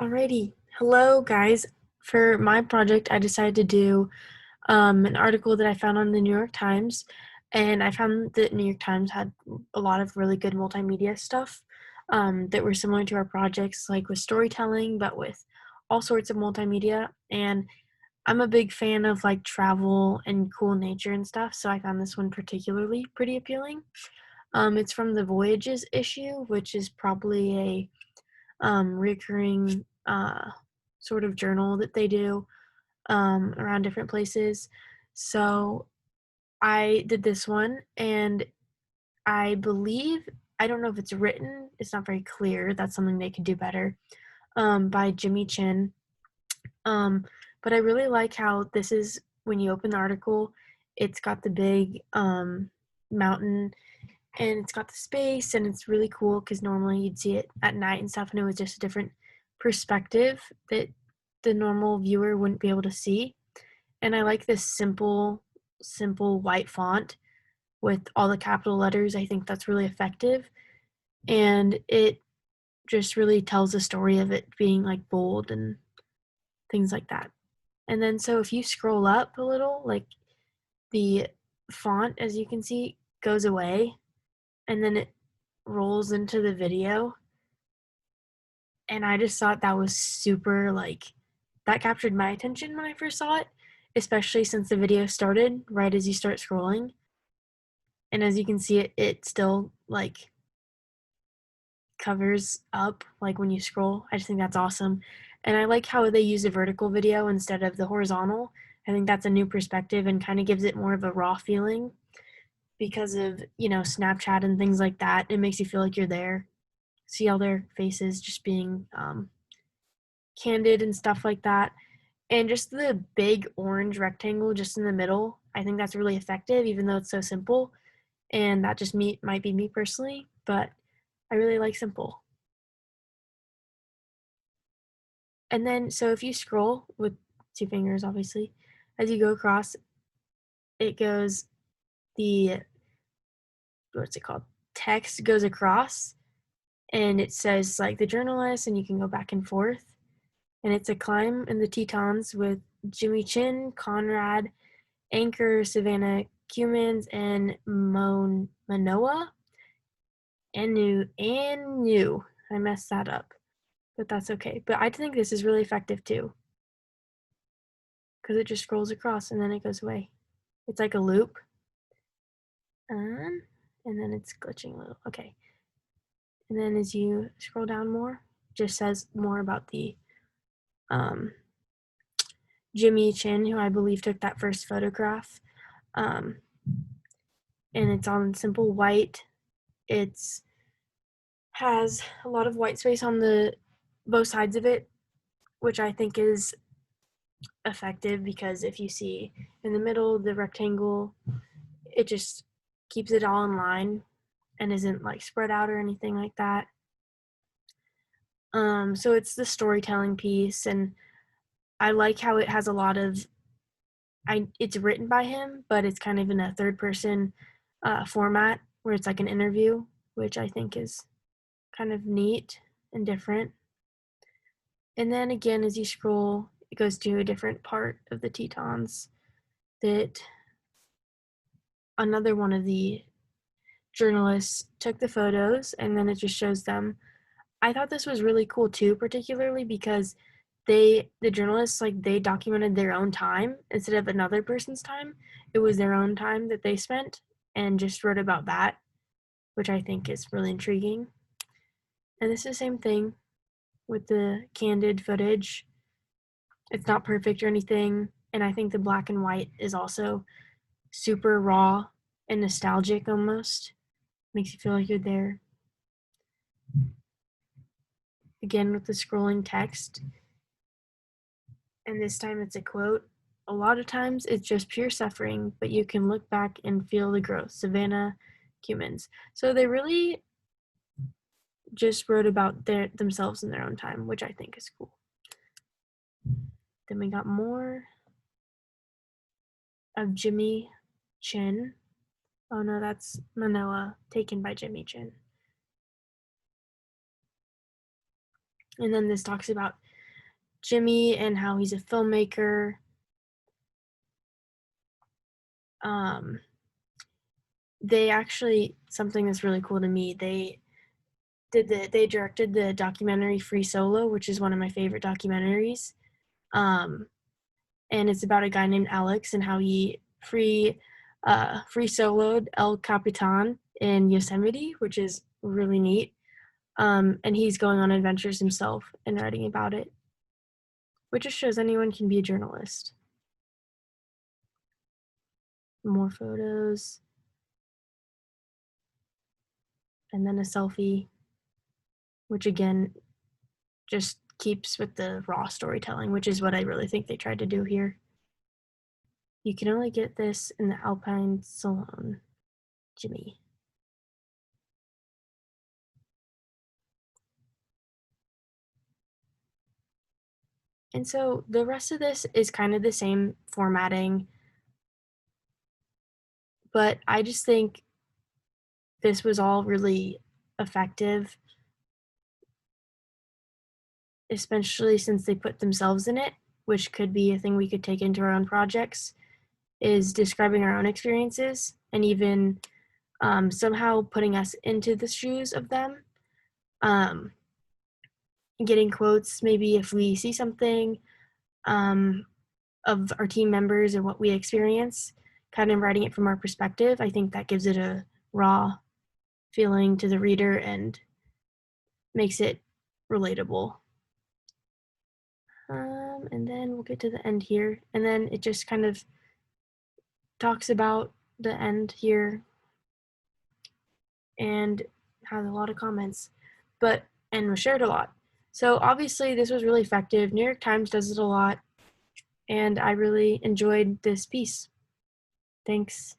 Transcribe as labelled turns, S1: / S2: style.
S1: Alrighty. Hello, guys. For my project, I decided to do an article that I found on the New York Times, and I found that New York Times had a lot of really good multimedia stuff that were similar to our projects, like with storytelling, but with all sorts of multimedia. And I'm a big fan of like travel and cool nature and stuff, so I found this one particularly pretty appealing. It's from the Voyages issue, which is probably a recurring sort of journal that they do around different places. So I did this one, and I believe, I don't know if it's written, it's not very clear. That's something they could do better, by Jimmy Chin. Um, but I really like how this is, when you open the article, it's got the big mountain, and it's got the space, and it's really cool because normally you'd see it at night and stuff, and it was just a different perspective that the normal viewer wouldn't be able to see. And I like this simple white font with all the capital letters. I think that's really effective, and it just really tells the story of it being like bold and things like that. And then so if you scroll up a little, like the font, as you can see, goes away, and then it rolls into the video. And I just thought that was super, like, that captured my attention when I first saw it, especially since the video started right as you start scrolling. And as you can see, it still like covers up like when you scroll. I just think that's awesome. And I like how they use a vertical video instead of the horizontal. I think that's a new perspective and kind of gives it more of a raw feeling because of, Snapchat and things like that. It makes you feel like you're there. See all their faces just being candid and stuff like that. And just the big orange rectangle just in the middle, I think that's really effective, even though it's so simple. And that just might be me personally, but I really like simple. And then, so if you scroll with two fingers, obviously, as you go across, it goes, the, what's it called? Text goes across, and it says like the journalist, and you can go back and forth. And it's a climb in the Tetons with Jimmy Chin, Conrad, Anchor, Savannah Cumins, and Manoa. Anu. I messed that up, but that's okay. But I think this is really effective too, because it just scrolls across and then it goes away. It's like a loop. And then it's glitching a little. Okay. And then as you scroll down more, it just says more about the um, Jimmy Chin, who I believe took that first photograph. Um, and it's on simple white. It's has a lot of white space on the both sides of it, which I think is effective because if you see in the middle the rectangle, it just keeps it all in line and isn't like spread out or anything like that. So it's the storytelling piece, and I like how it has a lot of, it's written by him, but it's kind of in a third person format where it's like an interview, which I think is kind of neat and different. And then again, as you scroll, it goes to a different part of the Tetons that another one of the journalists took the photos, and then it just shows them. I thought this was really cool too, particularly because the journalists, like, they documented their own time instead of another person's time. It was their own time that they spent and just wrote about that, which I think is really intriguing. And this is the same thing with the candid footage. It's not perfect or anything, and I think the black and white is also super raw and nostalgic almost. Makes you feel like you're there. Again, with the scrolling text, and this time it's a quote. A lot of times it's just pure suffering, but you can look back and feel the growth. Savannah Cumins. So they really just wrote about themselves in their own time, which I think is cool. Then we got more of Jimmy Chin. Oh no, that's Manoa, taken by Jimmy Chin. And then this talks about Jimmy and how he's a filmmaker. They actually, something that's really cool to me, they directed the documentary Free Solo, which is one of my favorite documentaries. Um, and it's about a guy named Alex and how he free soloed El Capitan in Yosemite, which is really neat. And he's going on adventures himself and writing about it, which just shows anyone can be a journalist. More photos, and then a selfie, which again just keeps with the raw storytelling, which is what I really think they tried to do here. You can only get this in the Alpine Salon, Jimmy. And so the rest of this is kind of the same formatting, but I just think this was all really effective, especially since they put themselves in it, which could be a thing we could take into our own projects, is describing our own experiences and even somehow putting us into the shoes of them. Um, Getting quotes, maybe if we see something um, of our team members or what we experience, kind of writing it from our perspective. I think that gives it a raw feeling to the reader and makes it relatable. And then we'll get to the end here, and then it just kind of talks about the end here and has a lot of comments, and was shared a lot. So obviously this was really effective. New York Times does it a lot, and I really enjoyed this piece. Thanks.